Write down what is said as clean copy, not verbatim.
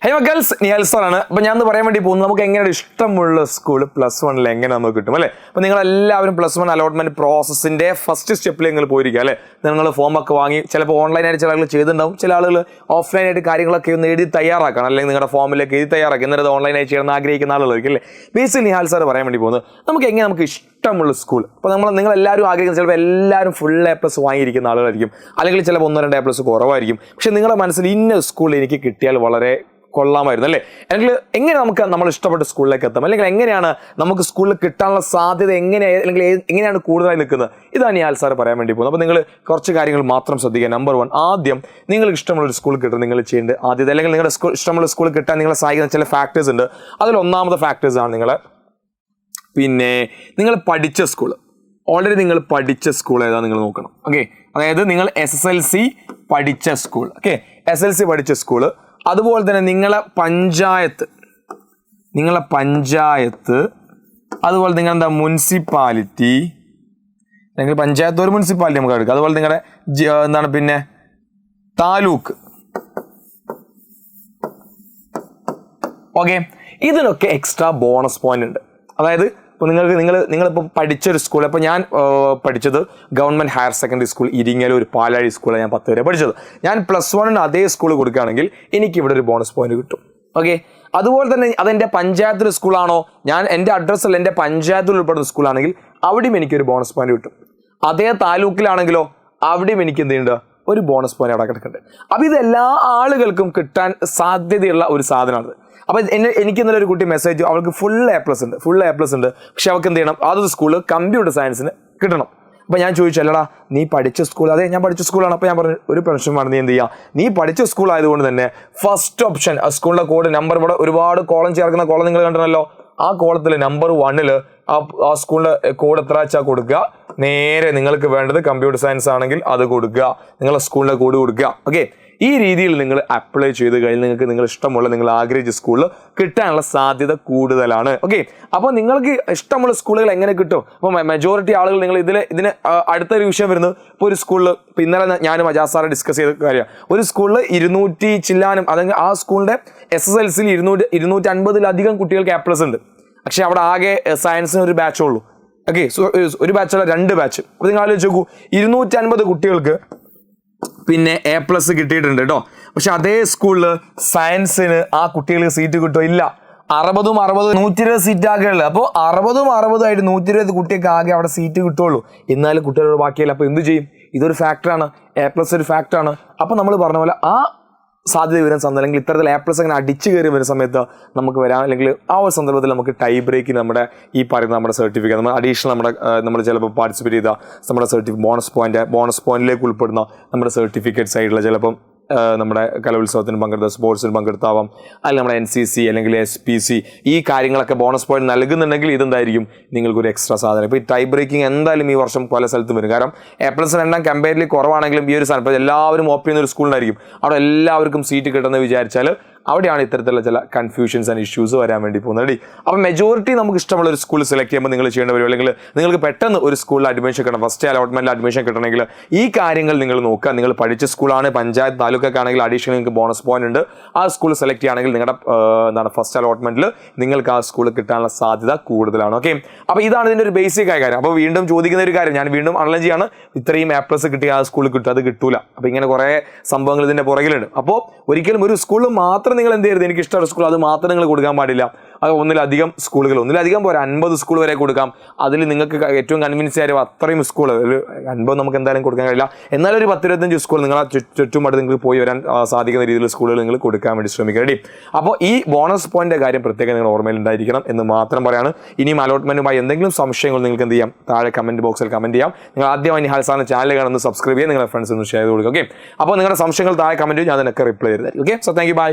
Hello girls, Nihal സാറാണ്. അപ്പോൾ ഞാൻ പറയാൻ വേണ്ടി പോകുന്നത് നമുക്ക് എങ്ങനെയാണ് ഇഷ്ടമുള്ള സ്കൂൾ +1 എങ്ങനെ നമുക്ക് കിട്ടും അല്ലേ. അപ്പോൾ നിങ്ങളെല്ലാവരും +1 അലോട്ട്മെന്റ് പ്രോസസ്സിൻ്റെ ഫസ്റ്റ് സ്റ്റെപ്പിൽ നിങ്ങൾ പോയിരിക്കുക അല്ലേ. നിങ്ങൾ ഫോമൊക്കെ വാങ്ങി ചിലപ്പോൾ ഓൺലൈനായിട്ട് ചില ആളുകൾ ചെയ്തിട്ടുണ്ടാവും, ചില ആളുകൾ ഓഫ്ലൈനായിട്ട് കാര്യങ്ങളൊക്കെ ഒന്ന് എഴുതി തയ്യാറാക്കണം, അല്ലെങ്കിൽ നിങ്ങളുടെ ഫോമിലേക്ക് എഴുതി തയ്യാറാക്കി എന്നിട്ട് ഓൺലൈനായി ചെയ്യണമെന്ന് ആഗ്രഹിക്കുന്ന ആളുകളായിരിക്കും അല്ലേ. ബേസിക്കലി നിഹാൽ സാർ പറയാൻ വേണ്ടി പോകുന്നത് നമുക്ക് എങ്ങനെ നമുക്ക് ഇഷ്ടമുള്ള സ്കൂൾ. അപ്പോൾ നിങ്ങളെല്ലാവരും ആഗ്രഹിക്കുന്ന ചിലപ്പോൾ എല്ലാവരും ഫുൾ A+ വാങ്ങിയിരിക്കുന്ന ആളുകളായിരിക്കും, അല്ലെങ്കിൽ ചിലപ്പോൾ 1-2 A+ കുറവായിരിക്കും. പക്ഷേ നിങ്ങളുടെ മനസ്സിൽ ഇന്ന സ്കൂൾ എനിക്ക് കിട്ടിയാൽ വളരെ കൊള്ളാമായിരുന്നു അല്ലേ, അല്ലെങ്കിൽ എങ്ങനെ നമുക്ക് നമ്മൾ ഇഷ്ടപ്പെട്ട സ്കൂളിലേക്ക് എത്താം, അല്ലെങ്കിൽ എങ്ങനെയാണ് നമുക്ക് സ്കൂളിൽ കിട്ടാനുള്ള സാധ്യത അല്ലെങ്കിൽ എങ്ങനെയാണ് കൂടുതലായി നിൽക്കുന്നത്, ഇതാണ് നിഹാൽ സാർ പറയാൻ വേണ്ടി പോകുന്നത്. അപ്പോൾ നിങ്ങൾ കുറച്ച് കാര്യങ്ങൾ മാത്രം ശ്രദ്ധിക്കുക. നമ്പർ 1, ആദ്യം നിങ്ങൾക്ക് ഇഷ്ടമുള്ളൊരു സ്കൂൾ കിട്ടാൻ നിങ്ങൾ ചെയ്യേണ്ടത് ആദ്യത്തെ, അല്ലെങ്കിൽ നിങ്ങളുടെ ഇഷ്ടമുള്ള സ്കൂൾ കിട്ടാൻ നിങ്ങളെ സഹായിക്കുന്ന ചില ഫാക്ടേഴ്സ് ഉണ്ട്. അതിൽ ഒന്നാമത്തെ ഫാക്ടേഴ്സാണ് നിങ്ങൾ പഠിച്ച സ്കൂൾ. ഓൾറെഡി നിങ്ങൾ പഠിച്ച സ്കൂൾ ഏതാ നിങ്ങൾ നോക്കണം. ഓക്കെ, അതായത് നിങ്ങൾ SSLC പഠിച്ച സ്കൂൾ. ഓക്കെ, SSLC പഠിച്ച സ്കൂള്. അതുപോലെ തന്നെ നിങ്ങളെ പഞ്ചായത്ത്, അതുപോലെ നിങ്ങളുടെ മുനിസിപ്പാലിറ്റി, അല്ലെങ്കിൽ പഞ്ചായത്ത് ഒരു മുനിസിപ്പാലിറ്റി നമുക്ക് എടുക്കാം. അതുപോലെ നിങ്ങളുടെ പിന്നെ താലൂക്ക്. ഓക്കെ, ഇതിനൊക്കെ എക്സ്ട്രാ ബോണസ് പോയിന്റ് ഉണ്ട്. അതായത് ഇപ്പോൾ നിങ്ങളിപ്പോൾ പഠിച്ചൊരു സ്കൂൾ, അപ്പോൾ ഞാൻ പഠിച്ചത് government higher secondary school Iringallur പാലാഴി സ്കൂളാണ് ഞാൻ 10 വരെ പഠിച്ചത്. ഞാൻ +1 അതേ സ്കൂൾ കൊടുക്കുകയാണെങ്കിൽ എനിക്കിവിടെ ഒരു ബോണസ് പോയിന്റ് കിട്ടും. ഓക്കെ, അതുപോലെ തന്നെ അതെൻ്റെ പഞ്ചായത്തിൽ സ്കൂളാണോ, എൻ്റെ അഡ്രസ്സിൽ എൻ്റെ പഞ്ചായത്തിൽ ഉൾപ്പെടുന്ന സ്കൂളാണെങ്കിൽ അവിടെയും എനിക്കൊരു ബോണസ് പോയിന്റ് കിട്ടും. അതേ താലൂക്കിലാണെങ്കിലോ അവിടെയും എനിക്ക് എന്ത് ചെയ്യുന്നുണ്ട്, ഒരു ബോണസ് പോയിന്റ് അവിടെ കിടക്കുന്നുണ്ട്. അപ്പോൾ ഇത് എല്ലാ ആളുകൾക്കും കിട്ടാൻ സാധ്യതയുള്ള ഒരു സാധനമാണ്. അപ്പോൾ എനിക്ക് ഇന്നലെ ഒരു കുട്ടി മെസ്സേജ്, അവൾക്ക് ഫുൾ A+ ഉണ്ട്, പക്ഷെ അവൾക്ക് എന്ത് ചെയ്യണം, അതൊരു സ്കൂളിൽ കമ്പ്യൂട്ടർ സയൻസിന് കിട്ടണം. അപ്പോൾ ഞാൻ ചോദിച്ചു, അല്ലടാ നീ പഠിച്ച സ്കൂൾ? അതെ, ഞാൻ പഠിച്ച സ്കൂളാണ്. അപ്പോൾ ഞാൻ പറഞ്ഞു, ഒരു പ്രശ്നം വേണം, നീ എന്ത് ചെയ്യുക, നീ പഠിച്ച സ്കൂൾ ആയതുകൊണ്ട് തന്നെ ഫസ്റ്റ് ഓപ്ഷൻ ആ സ്കൂളിൻ്റെ കോഡ് നമ്പർ, ഇവിടെ ഒരുപാട് കോളം ചേർക്കുന്ന കോളം നിങ്ങൾ കണ്ടല്ലോ, ആ കോളത്തിൽ നമ്പർ 1 ആ സ്കൂളിൻ്റെ കോഡ് എത്ര വെച്ചാൽ കൊടുക്കുക. നേരെ നിങ്ങൾക്ക് വേണ്ടത് കമ്പ്യൂട്ടർ സയൻസ് ആണെങ്കിൽ അത് കൊടുക്കുക, നിങ്ങളുടെ സ്കൂളിൻ്റെ കോഡ് കൊടുക്കുക. ഓക്കെ, ഈ രീതിയിൽ നിങ്ങൾ അപ്ലൈ ചെയ്ത് കഴിഞ്ഞാൽ നിങ്ങൾ ഇഷ്ടമുള്ള, നിങ്ങൾ ആഗ്രഹിച്ച സ്കൂളിൽ കിട്ടാനുള്ള സാധ്യത കൂടുതലാണ്. ഓക്കെ, അപ്പോൾ നിങ്ങൾക്ക് ഇഷ്ടമുള്ള സ്കൂളുകൾ എങ്ങനെ കിട്ടും? അപ്പോൾ മെജോറിറ്റി ആളുകൾ നിങ്ങൾ ഇതിന് അടുത്തൊരു വിഷയം വരുന്നത്, ഇപ്പോൾ ഒരു സ്കൂളിൽ, ഇപ്പോൾ ഇന്നലെ ഞാനും അജാസ് സാറെ ഡിസ്കസ് ചെയ്ത കാര്യമാണ്, ഒരു സ്കൂളിൽ 200 ചില്ലാനും, അല്ലെങ്കിൽ ആ സ്കൂളിൻ്റെ SSLCയിൽ 250-ലധികം കുട്ടികൾക്ക് A+ ഉണ്ട്. പക്ഷേ അവിടെ ആകെ സയൻസിന് ഒരു ബാച്ചേ ഉള്ളൂ. ഓക്കെ, ഒരു ബാച്ചല്ല, 2 ബാച്ച്. അപ്പോൾ നിങ്ങൾ ആലോചിച്ച് നോക്കൂ, 250 കുട്ടികൾക്ക് പിന്നെ A+ കിട്ടിയിട്ടുണ്ട് കേട്ടോ. പക്ഷെ അതേ സ്കൂളിൽ സയൻസിന് ആ കുട്ടികൾക്ക് സീറ്റ് കിട്ടുമോ? ഇല്ല. 60 120 സീറ്റ് ആകെ ഉള്ളത്. അപ്പോൾ 60 ആയിട്ട് 120 കുട്ടികൾക്ക് ആകെ അവിടെ സീറ്റ് കിട്ടുള്ളൂ. എന്നാലും കുട്ടികളോട് ബാക്കിയല്ല. അപ്പോൾ എന്ത് ചെയ്യും? ഇതൊരു ഫാക്ടറാണ്, A+ ഒരു ഫാക്ടറാണ്. അപ്പോൾ നമ്മൾ പറഞ്ഞ പോലെ ആ സാധ്യത വരുന്ന സമയത്ത്, അല്ലെങ്കിൽ ഇത്തരത്തിൽ A+ അങ്ങനെ അടിച്ചു കയറി വരുന്ന സമയത്ത് നമുക്ക് വരാം, അല്ലെങ്കിൽ ആ ഒരു സന്ദർഭത്തിൽ നമുക്ക് ടൈ ബ്രേക്ക് നമ്മുടെ ഈ പറയുന്ന നമ്മുടെ സർട്ടിഫിക്കറ്റ്, നമ്മൾ അഡീഷണൽ നമ്മൾ ചിലപ്പോൾ പാർട്ടിസിപ്പേറ്റ് ചെയ്ത നമ്മുടെ ബോണസ് പോയിന്റിലേക്ക് ഉൾപ്പെടുന്ന നമ്മുടെ സർട്ടിഫിക്കറ്റ്സ് ആയിട്ടുള്ള ചിലപ്പം നമ്മുടെ കലോത്സവത്തിന് പങ്കെടുത്ത, സ്പോർട്സിന് പങ്കെടുത്താവാം, അല്ലെങ്കിൽ നമ്മുടെ NCC അല്ലെങ്കിൽ SPC, ഈ കാര്യങ്ങളൊക്കെ ബോണസ് പോയിന്റ് നൽകുന്നുണ്ടെങ്കിൽ ഇതെന്തായിരിക്കും നിങ്ങൾക്കൊരു എക്സ്ട്രാ സാധനം. ഇപ്പോൾ ഈ ടൈ ബ്രേക്കിംഗ് എന്തായാലും ഈ വർഷം പല സ്ഥലത്തും വരും. കാരണം A+ എണ്ണം കമ്പാരിറ്റീവ്ലി കുറവാണെങ്കിലും ഈ ഒരു സാധനം, ഇപ്പോൾ എല്ലാവരും ഓപ്പ് ചെയ്യുന്ന ഒരു സ്കൂളിലായിരിക്കും, അവിടെ എല്ലാവർക്കും സീറ്റ് കിട്ടുമെന്ന് വിചാരിച്ചാൽ അവിടെയാണ് ഇത്തരത്തിലുള്ള ചില കൺഫ്യൂഷൻസ് ആൻഡ് ഇഷ്യൂസ് വരാൻ വേണ്ടി പോകുന്നത്. റെഡി? അപ്പോൾ മെജോറിറ്റി നമുക്ക് ഇഷ്ടമുള്ള ഒരു സ്കൂൾ സെലക്ട് ചെയ്യുമ്പോൾ നിങ്ങൾ ചെയ്യേണ്ടി വരും, അല്ലെങ്കിൽ നിങ്ങൾക്ക് പെട്ടെന്ന് ഒരു സ്കൂളിൽ അഡ്മിഷൻ കിട്ടണം, ഫസ്റ്റ് അലോട്ട്മെന്റിൽ അഡ്മിഷൻ കിട്ടണമെങ്കിൽ ഈ കാര്യങ്ങൾ നിങ്ങൾ നോക്കുക. നിങ്ങൾ പഠിച്ച സ്കൂളാണ്, പഞ്ചായത്ത് താലൂക്കൊക്കെ ആണെങ്കിൽ അഡീഷണൽ നിങ്ങൾക്ക് ബോണസ് പോയിന്റ് ഉണ്ട്. ആ സ്കൂൾ സെലക്ട് ചെയ്യുകയാണെങ്കിൽ നിങ്ങളുടെ ഫസ്റ്റ് അലോട്ട്മെന്റിൽ നിങ്ങൾക്ക് ആ സ്കൂൾ കിട്ടാനുള്ള സാധ്യത കൂടുതലാണ്. ഓക്കെ, അപ്പോൾ ഇതാണ് ഇതിൻ്റെ ഒരു ബേസിക് ആയ കാര്യം. അപ്പോൾ വീണ്ടും ചോദിക്കുന്ന ഒരു കാര്യം, ഞാൻ വീണ്ടും അനലൈസ് ചെയ്യാണ്, ഇത്രയും A+ കിട്ടിയ ആ സ്കൂളിൽ കിട്ടും, അത് കിട്ടൂല. അപ്പോൾ ഇങ്ങനെ കുറേ സംഭവങ്ങൾ ഇതിൻ്റെ പുറകിലുണ്ട്. അപ്പോൾ ഒരിക്കലും ഒരു സ്കൂളിൽ മാത്രം നിങ്ങൾ എന്ത് ചെയ്യരുത്, എനിക്ക് ഇഷ്ടമുള്ള സ്കൂൾ അത് മാത്രം നിങ്ങൾ കൊടുക്കാൻ പാടില്ല. അത് ഒന്നിലധികം പോരാ, 50 സ്കൂൾ വരെ കൊടുക്കാം. അതിൽ നിങ്ങൾക്ക് ഏറ്റവും കൺവിൻസ് ആയ അത്രയും സ്കൂൾ, ഒരു 50 നമുക്ക് എന്തായാലും കൊടുക്കാൻ കഴിയില്ല, എന്നാലും ഒരു 10-25 സ്കൂൾ നിങ്ങളെ ചുറ്റുപാട് നിങ്ങൾക്ക് പോയി വരാൻ സാധിക്കുന്ന രീതിയിലുള്ള സ്കൂളുകൾ നിങ്ങൾ കൊടുക്കാൻ വേണ്ടി ശ്രമിക്കുക. റെഡി? അപ്പോൾ ഈ ബോണസ് പോയിന്റ് കാര്യം പ്രത്യേകം നിങ്ങൾ ഓർമ്മയിൽ ഉണ്ടായിരിക്കണം എന്ന് മാത്രം പറയാണ്. ഇനിയും അലോട്ട്മെന്റുമായി എന്തെങ്കിലും സംശയങ്ങൾ നിങ്ങൾക്ക് എന്ത് ചെയ്യാം, താഴെ കമന്റ് ബോക്സിൽ കമന്റ് ചെയ്യാം. നിങ്ങൾ ആദ്യമായി നിഹാൽ സാറിന്റെ ചാനൽ കാണുന്ന സബ്സ്ക്രൈബ് ചെയ്യുക, നിങ്ങളുടെ ഫ്രണ്ട്സ് ഒന്ന് ഷെയർ ചെയ്ത് കൊടുക്കുക. ഓക്കെ, അപ്പോൾ നിങ്ങളുടെ സംശയങ്ങൾ താഴെ കമന്റ് ചെയ്യും, ഞാൻ അതിനൊക്കെ റിപ്ലൈ ചെയ്തായിരിക്കും. Okay, so thank you, by.